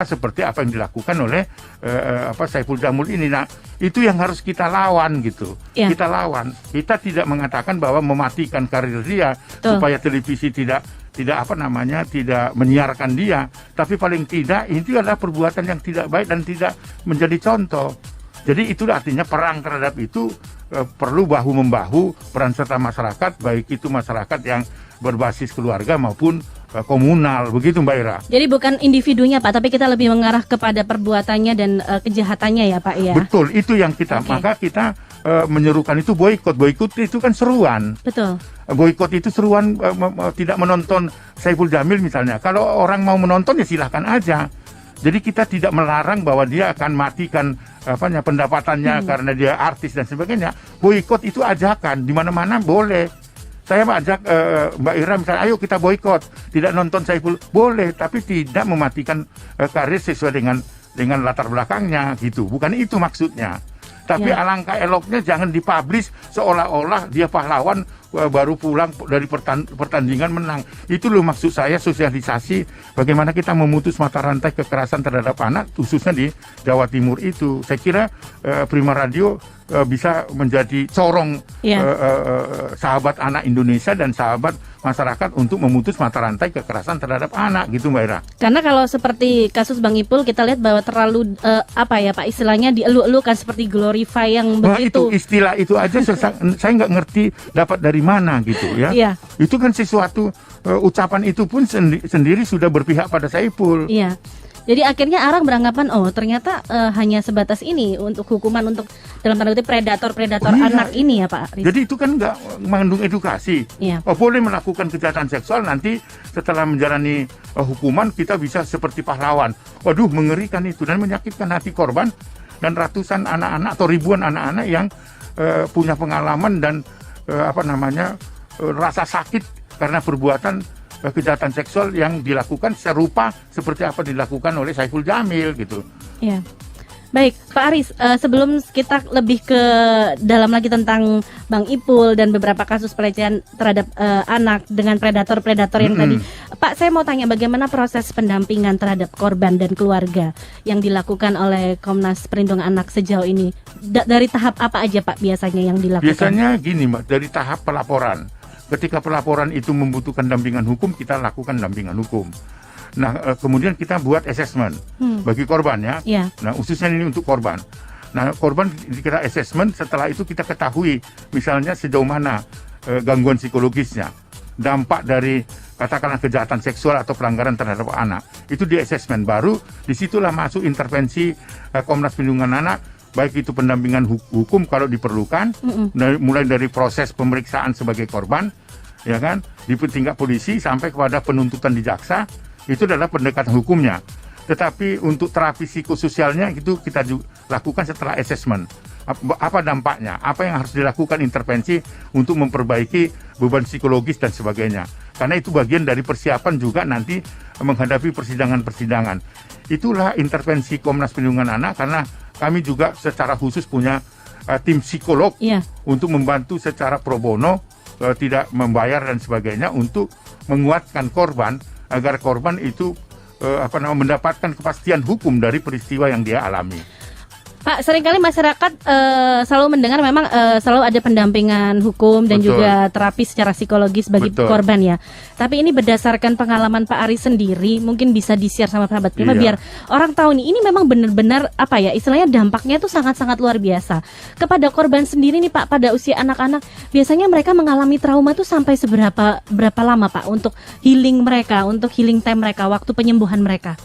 seperti apa yang dilakukan oleh Saiful Jamil ini. Nah, itu yang harus kita lawan gitu. Ya. Kita lawan. Kita tidak mengatakan bahwa mematikan karir dia supaya televisi tidak menyiarkan dia, tapi paling tidak itu adalah perbuatan yang tidak baik dan tidak menjadi contoh. Jadi itu artinya perang terhadap itu perlu bahu-membahu peran serta masyarakat, baik itu masyarakat yang berbasis keluarga maupun komunal, begitu Mbak Ira. Jadi bukan individunya Pak, tapi kita lebih mengarah kepada perbuatannya dan kejahatannya ya Pak ya. Betul, itu yang kita, maka kita menyerukan itu boikot. Boikot itu kan seruan. Betul. Boikot itu seruan, tidak menonton Saiful Jamil misalnya. Kalau orang mau menonton ya silahkan aja. Jadi kita tidak melarang bahwa dia akan matikan pendapatannya karena dia artis dan sebagainya. Boikot itu ajakan, di mana-mana boleh. Saya ajak Mbak Ira misalnya, ayo kita boikot, tidak nonton Saiful, boleh, tapi tidak mematikan karir sesuai dengan latar belakangnya gitu. Bukan itu maksudnya. Tapi alangkah eloknya jangan dipublish seolah-olah dia pahlawan baru pulang dari pertandingan menang. Itu loh maksud saya, sosialisasi bagaimana kita memutus mata rantai kekerasan terhadap anak khususnya di Jawa Timur itu. Saya kira Prima Radio bisa menjadi corong sahabat anak Indonesia dan sahabat masyarakat untuk memutus mata rantai kekerasan terhadap anak gitu Mbak Ira. Karena kalau seperti kasus Bang Ipul kita lihat bahwa terlalu Pak istilahnya dielu-elukan seperti glorify yang begitu. Itu istilah itu aja saya nggak ngerti dapat dari mana gitu ya. Iya. Itu kan sesuatu ucapan itu pun sendiri sudah berpihak pada Saiful. Iya. Jadi akhirnya orang beranggapan ternyata hanya sebatas ini untuk hukuman untuk dalam tanda kutip predator anak ini ya Pak Aris. Jadi itu kan nggak mengandung edukasi. Iya. Boleh melakukan kejahatan seksual, nanti setelah menjalani hukuman kita bisa seperti pahlawan. Waduh, mengerikan itu dan menyakitkan hati korban dan ratusan anak-anak atau ribuan anak-anak yang punya pengalaman dan rasa sakit karena perbuatan kejahatan seksual yang dilakukan serupa seperti apa dilakukan oleh Saiful Jamil gitu. Iya. Baik, Pak Aris, sebelum kita lebih ke dalam lagi tentang Bang Ipul dan beberapa kasus pelecehan terhadap anak dengan predator-predator yang tadi, Pak, saya mau tanya bagaimana proses pendampingan terhadap korban dan keluarga yang dilakukan oleh Komnas Perlindungan Anak sejauh ini? Dari tahap apa aja Pak biasanya yang dilakukan? Biasanya gini Mbak, dari tahap pelaporan. Ketika pelaporan itu membutuhkan dampingan hukum, kita lakukan dampingan hukum. Nah, kemudian kita buat assessment bagi korban ya. Yeah. Nah, khususnya ini untuk korban. Nah, korban kita assessment, setelah itu kita ketahui misalnya sejauh mana gangguan psikologisnya, dampak dari katakanlah kejahatan seksual atau pelanggaran terhadap anak. Itu di assessment, baru disitulah masuk intervensi Komnas Perlindungan Anak, baik itu pendampingan hukum kalau diperlukan, mulai dari proses pemeriksaan sebagai korban, ya kan, di tingkat polisi sampai kepada penuntutan di jaksa, itu adalah pendekatan hukumnya. Tetapi untuk terapi psikososialnya itu kita lakukan setelah assessment. Apa dampaknya? Apa yang harus dilakukan intervensi untuk memperbaiki beban psikologis dan sebagainya. Karena itu bagian dari persiapan juga nanti menghadapi persidangan-persidangan. Itulah intervensi Komnas Perlindungan Anak, karena kami juga secara khusus punya tim psikolog untuk membantu secara pro bono, tidak membayar dan sebagainya, untuk menguatkan korban agar korban itu mendapatkan kepastian hukum dari peristiwa yang dia alami. Pak, seringkali masyarakat selalu mendengar memang selalu ada pendampingan hukum dan juga terapi secara psikologis bagi korban ya. Tapi ini berdasarkan pengalaman Pak Aris sendiri, mungkin bisa di-share sama sahabat Prima biar orang tahu nih, ini memang benar-benar istilahnya dampaknya itu sangat-sangat luar biasa. Kepada korban sendiri nih Pak, pada usia anak-anak, biasanya mereka mengalami trauma itu sampai berapa lama Pak untuk healing mereka, untuk healing time mereka, waktu penyembuhan mereka?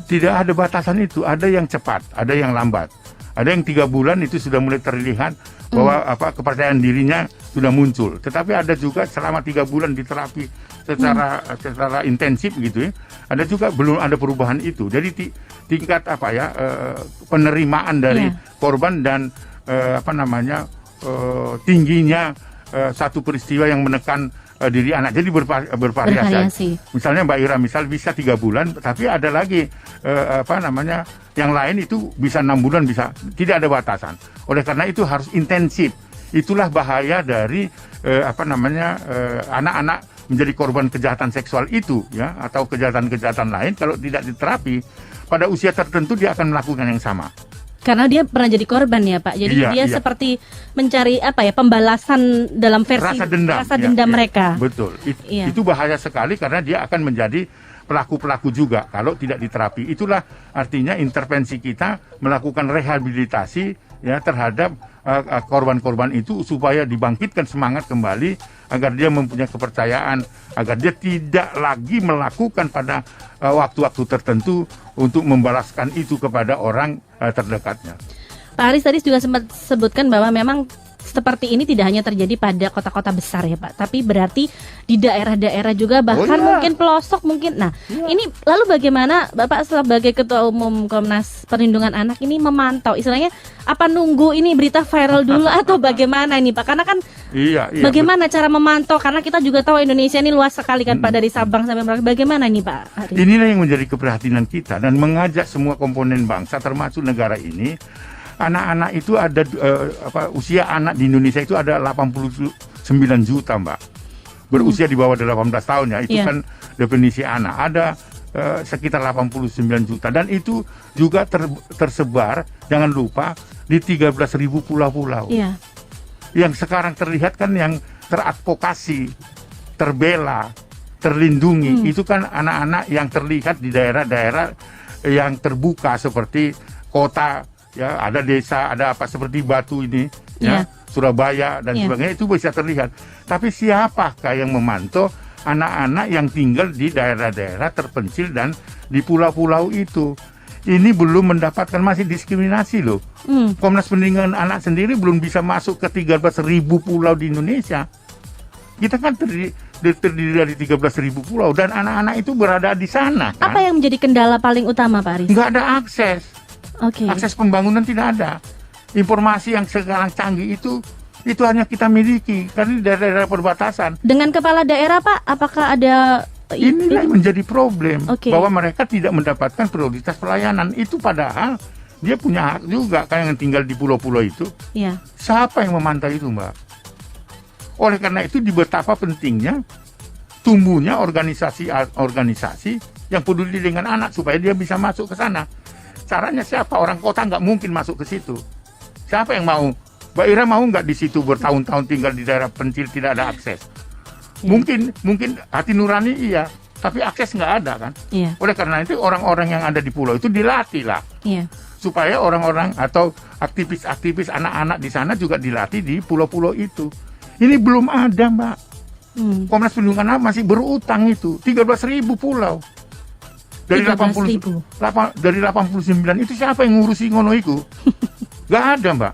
Tidak ada batasan itu, ada yang cepat, ada yang lambat. Ada yang 3 bulan itu sudah mulai terlihat bahwa kepercayaan dirinya sudah muncul. Tetapi ada juga selama 3 bulan diterapi secara intensif gitu ya. Ada juga belum ada perubahan itu. Jadi tingkat penerimaan dari korban dan tingginya satu peristiwa yang menekan diri anak. Jadi bervariasi. Misalnya Mbak Ira bisa 3 bulan, tapi ada lagi yang lain itu bisa 6 bulan, bisa, tidak ada batasan. Oleh karena itu harus intensif. Itulah bahaya dari anak-anak menjadi korban kejahatan seksual itu ya, atau kejahatan-kejahatan lain kalau tidak diterapi. pada usia tertentu dia akan melakukan yang sama. Karena dia pernah jadi korban ya Pak. Jadi dia seperti mencari pembalasan dalam versi rasa dendam mereka. Betul. Itu bahaya sekali karena dia akan menjadi pelaku-pelaku juga kalau tidak diterapi. Itulah artinya intervensi kita melakukan rehabilitasi ya terhadap korban-korban itu supaya dibangkitkan semangat kembali agar dia mempunyai kepercayaan, agar dia tidak lagi melakukan pada waktu-waktu tertentu untuk membalaskan itu kepada orang terdekatnya. Pak Aris tadi juga sempat sebutkan bahwa memang seperti ini tidak hanya terjadi pada kota-kota besar ya Pak, tapi berarti di daerah-daerah juga, bahkan mungkin pelosok mungkin. Nah, ini lalu bagaimana Bapak sebagai Ketua Umum Komnas Perlindungan Anak ini memantau, istilahnya apa nunggu ini berita viral dulu atau bagaimana ini Pak? Karena kan bagaimana cara memantau, karena kita juga tahu Indonesia ini luas sekali kan Pak, dari Sabang sampai Merauke. Bagaimana ini Pak? Inilah yang menjadi keprihatinan kita dan mengajak semua komponen bangsa termasuk negara ini. Anak-anak itu ada usia anak di Indonesia itu ada 89 juta Mbak. Berusia di bawah 18 tahun ya. Itu kan definisi anak. Ada sekitar 89 juta dan itu juga tersebar, jangan lupa, di 13.000 pulau-pulau. Yang sekarang terlihat kan yang teradvokasi, terbela, terlindungi itu kan anak-anak yang terlihat di daerah-daerah yang terbuka seperti kota. Ya, ada desa, ada apa seperti Batu ini, Surabaya dan sebagainya, itu bisa terlihat. Tapi siapakah yang memantau anak-anak yang tinggal di daerah-daerah terpencil dan di pulau-pulau itu? Ini belum mendapatkan, masih diskriminasi loh. Komnas Perlindungan Anak sendiri belum bisa masuk ke 13.000 pulau di Indonesia. Kita kan terdiri dari 13.000 pulau dan anak-anak itu berada di sana. Kan? Apa yang menjadi kendala paling utama Pak Aris? Nggak ada akses. Akses pembangunan tidak ada. Informasi yang sekarang canggih itu hanya kita miliki karena di daerah-daerah perbatasan. Dengan kepala daerah Pak, apakah ada inilah yang menjadi problem bahwa mereka tidak mendapatkan prioritas pelayanan itu, padahal dia punya hak juga kan yang tinggal di pulau-pulau itu. Siapa yang memantau itu Mbak? Oleh karena itu di betapa pentingnya tumbuhnya organisasi yang peduli dengan anak supaya dia bisa masuk ke sana. Caranya siapa? Orang kota nggak mungkin masuk ke situ. Siapa yang mau? Mbak Ira mau nggak di situ bertahun-tahun tinggal di daerah pencil tidak ada akses? Mungkin hati nurani iya, tapi akses nggak ada kan? Oleh karena itu orang-orang yang ada di pulau itu dilatih lah, supaya orang-orang atau aktivis-aktivis anak-anak di sana juga dilatih di pulau-pulau itu. Ini belum ada Mbak. Komnas Perlindungan Anak masih berutang itu 13.000 pulau. Dari 89 itu siapa yang ngurusi ngono itu? Gak ada Mbak.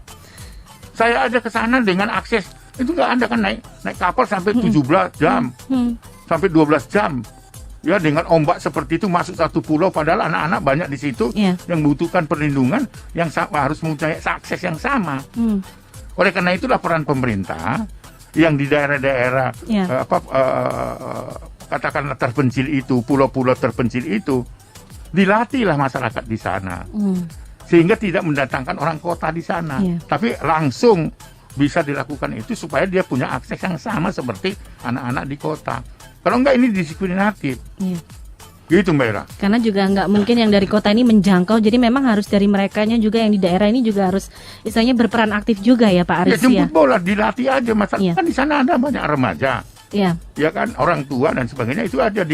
Saya aja ke sana dengan akses itu gak ada kan, naik kapal sampai 17 jam, sampai 12 jam. Ya dengan ombak seperti itu masuk satu pulau, padahal anak-anak banyak di situ yang membutuhkan perlindungan yang harus mempunyai akses yang sama. Oleh karena itulah peran pemerintah yang di daerah-daerah katakanlah terpencil itu, pulau-pulau terpencil itu, dilatihlah masyarakat di sana. Sehingga tidak mendatangkan orang kota di sana. Tapi langsung bisa dilakukan itu supaya dia punya akses yang sama seperti anak-anak di kota. Kalau enggak ini diskriminatif. Gitu Mbak Ira. Karena juga nggak mungkin yang dari kota ini menjangkau, jadi memang harus dari merekanya juga yang di daerah ini juga harus istilahnya berperan aktif juga ya Pak Aris. Ya jemput bola, dilatih aja masyarakat. Kan di sana ada banyak remaja. Ya kan, orang tua dan sebagainya itu ada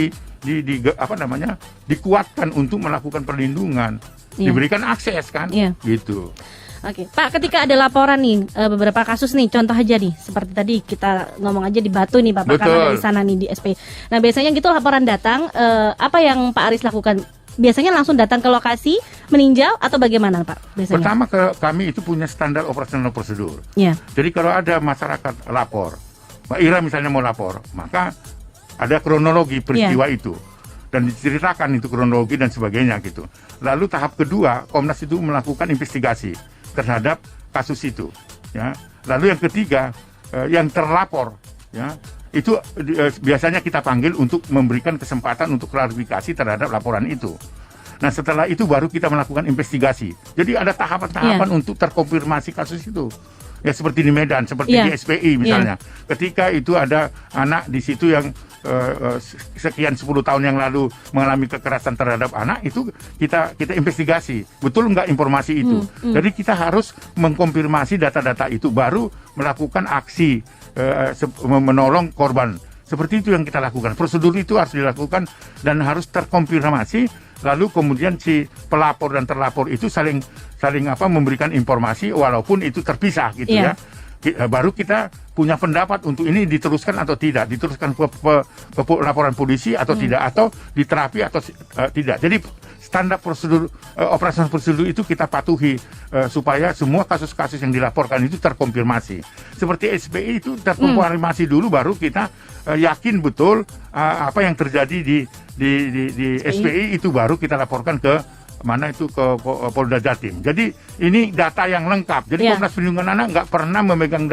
dikuatkan untuk melakukan perlindungan, diberikan akses kan, gitu. Pak, ketika ada laporan nih beberapa kasus nih, contoh aja nih seperti tadi kita ngomong aja di Batu nih Bapak, karena dari sana nih di SP. Nah biasanya gitu laporan datang, apa yang Pak Aris lakukan? Biasanya langsung datang ke lokasi, meninjau atau bagaimana Pak? Biasanya? Pertama kami itu punya standar operasional prosedur. Jadi kalau ada masyarakat lapor, Mbak Ira misalnya mau lapor, maka ada kronologi peristiwa itu dan diceritakan itu kronologi dan sebagainya gitu. Lalu tahap kedua, Komnas itu melakukan investigasi terhadap kasus itu. Ya. Lalu yang ketiga, yang terlapor, ya itu biasanya kita panggil untuk memberikan kesempatan untuk klarifikasi terhadap laporan itu. Nah setelah itu baru kita melakukan investigasi. Jadi ada tahapan-tahapan untuk terkonfirmasi kasus itu. Ya seperti di Medan, seperti di SPI misalnya. Ketika itu ada anak di situ yang sekian 10 tahun yang lalu mengalami kekerasan terhadap anak, itu kita investigasi betul nggak informasi itu. Jadi kita harus mengkonfirmasi data-data itu, baru melakukan aksi menolong korban. Seperti itu yang kita lakukan. Prosedur itu harus dilakukan dan harus terkonfirmasi. Lalu kemudian si pelapor dan terlapor itu saling memberikan informasi walaupun itu terpisah gitu ya. Baru kita punya pendapat untuk ini diteruskan atau tidak, diteruskan ke laporan polisi atau tidak, atau diterapi atau tidak. Jadi standar prosedur operasional prosedur itu kita patuhi supaya semua kasus-kasus yang dilaporkan itu terkonfirmasi. Seperti SPI itu terkonfirmasi dulu, baru kita yakin betul apa yang terjadi di SPI itu, baru kita laporkan ke mana itu ke Polda Jatim. Jadi ini data yang lengkap. Jadi Komnas Perlindungan Anak nggak pernah memegang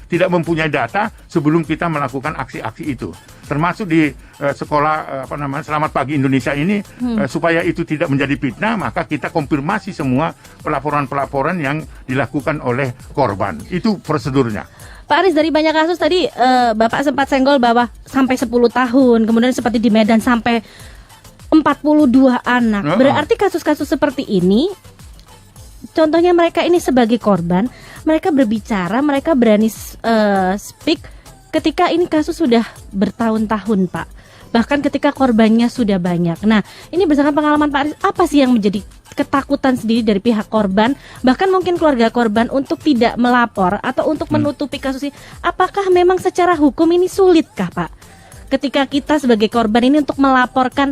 tidak mempunyai data sebelum kita melakukan aksi-aksi itu. Termasuk di sekolah Selamat Pagi Indonesia ini, supaya itu tidak menjadi fitnah, maka kita konfirmasi semua pelaporan-pelaporan yang dilakukan oleh korban. Itu prosedurnya. Pak Aris, dari banyak kasus tadi Bapak sempat senggol bahwa sampai 10 tahun, kemudian seperti di Medan sampai 42 anak. Berarti kasus-kasus seperti ini, contohnya mereka ini sebagai korban, mereka berbicara, mereka berani speak ketika ini kasus sudah bertahun-tahun, Pak. Bahkan ketika korbannya sudah banyak. Nah, ini berdasarkan pengalaman Pak Aris, apa sih yang menjadi ketakutan sendiri dari pihak korban, bahkan mungkin keluarga korban, untuk tidak melapor atau untuk menutupi kasus ini? Apakah memang secara hukum ini sulitkah, Pak, ketika kita sebagai korban ini untuk melaporkan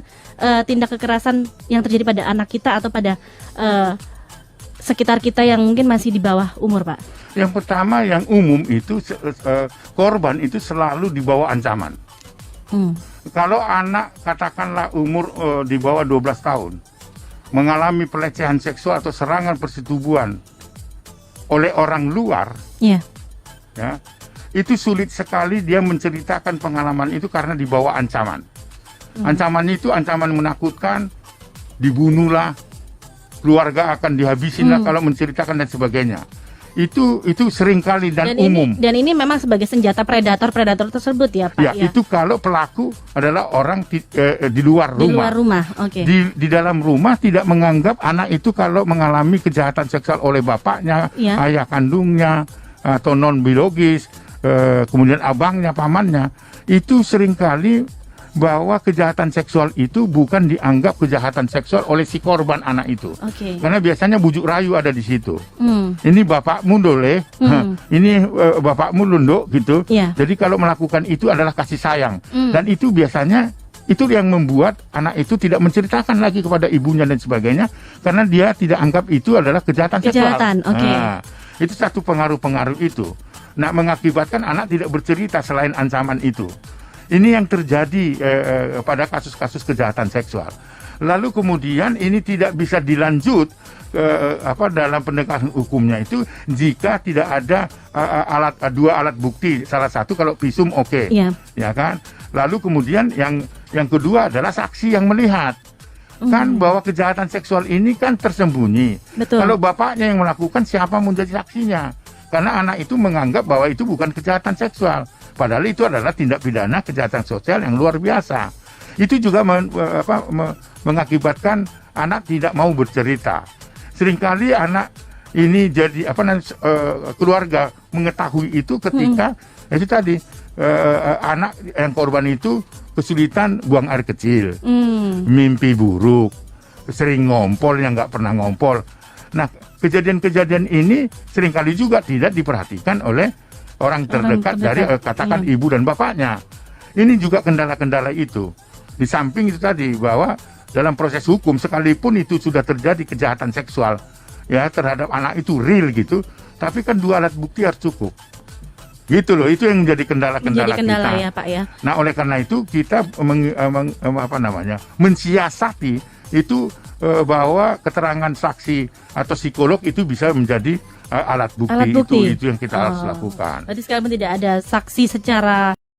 tindak kekerasan yang terjadi pada anak kita atau pada sekitar kita yang mungkin masih di bawah umur, Pak? Yang pertama, yang umum itu korban itu selalu di bawah ancaman. Kalau anak katakanlah umur di bawah 12 tahun mengalami pelecehan seksual atau serangan persetubuhan oleh orang luar, ya, itu sulit sekali dia menceritakan pengalaman itu karena di bawah ancaman. Ancaman itu ancaman menakutkan, dibunuhlah, keluarga akan dihabisin lah kalau menceritakan dan sebagainya. Itu seringkali dan umum. Dan ini memang sebagai senjata predator tersebut ya, Pak? Ya, itu kalau pelaku adalah orang di luar rumah. Di luar rumah, oke. Di dalam rumah tidak menganggap anak itu kalau mengalami kejahatan seksual oleh bapaknya, ayah kandungnya, atau non biologis, kemudian abangnya, pamannya, itu seringkali bahwa kejahatan seksual itu bukan dianggap kejahatan seksual oleh si korban anak itu. Karena biasanya bujuk rayu ada di situ. Ini bapakmu dole, ini bapakmu lunduk gitu. Jadi kalau melakukan itu adalah kasih sayang. Dan itu biasanya itu yang membuat anak itu tidak menceritakan lagi kepada ibunya dan sebagainya, karena dia tidak anggap itu adalah kejahatan seksual. Nah, itu satu pengaruh-pengaruh itu. Nah, mengakibatkan anak tidak bercerita selain ancaman itu. Ini yang terjadi pada kasus-kasus kejahatan seksual. Lalu kemudian ini tidak bisa dilanjut dalam pendekatan hukumnya itu jika tidak ada dua alat bukti. Salah satu kalau visum ya kan. Lalu kemudian yang kedua adalah saksi yang melihat. Kan bahwa kejahatan seksual ini kan tersembunyi. Kalau bapaknya yang melakukan, siapa menjadi saksinya? Karena anak itu menganggap bahwa itu bukan kejahatan seksual. Padahal itu adalah tindak pidana kejahatan sosial yang luar biasa. Itu juga mengakibatkan anak tidak mau bercerita. Seringkali anak ini jadi keluarga mengetahui itu ketika itu tadi anak yang korban itu kesulitan buang air kecil, mimpi buruk, sering ngompol yang nggak pernah ngompol. Nah, kejadian-kejadian ini seringkali juga tidak diperhatikan oleh orang terdekat dari katakan ibu dan bapaknya. Ini juga kendala-kendala itu. Di samping itu tadi bahwa dalam proses hukum sekalipun itu sudah terjadi kejahatan seksual ya terhadap anak itu real gitu, tapi kan dua alat bukti harus cukup. Gitu loh, itu yang menjadi kendala-kendala kita. Ya, Pak, ya. Nah, oleh karena itu kita mensiasati itu bahwa keterangan saksi atau psikolog itu bisa menjadi alat bukti. Itu yang kita harus lakukan. Berarti sekarang tidak ada saksi secara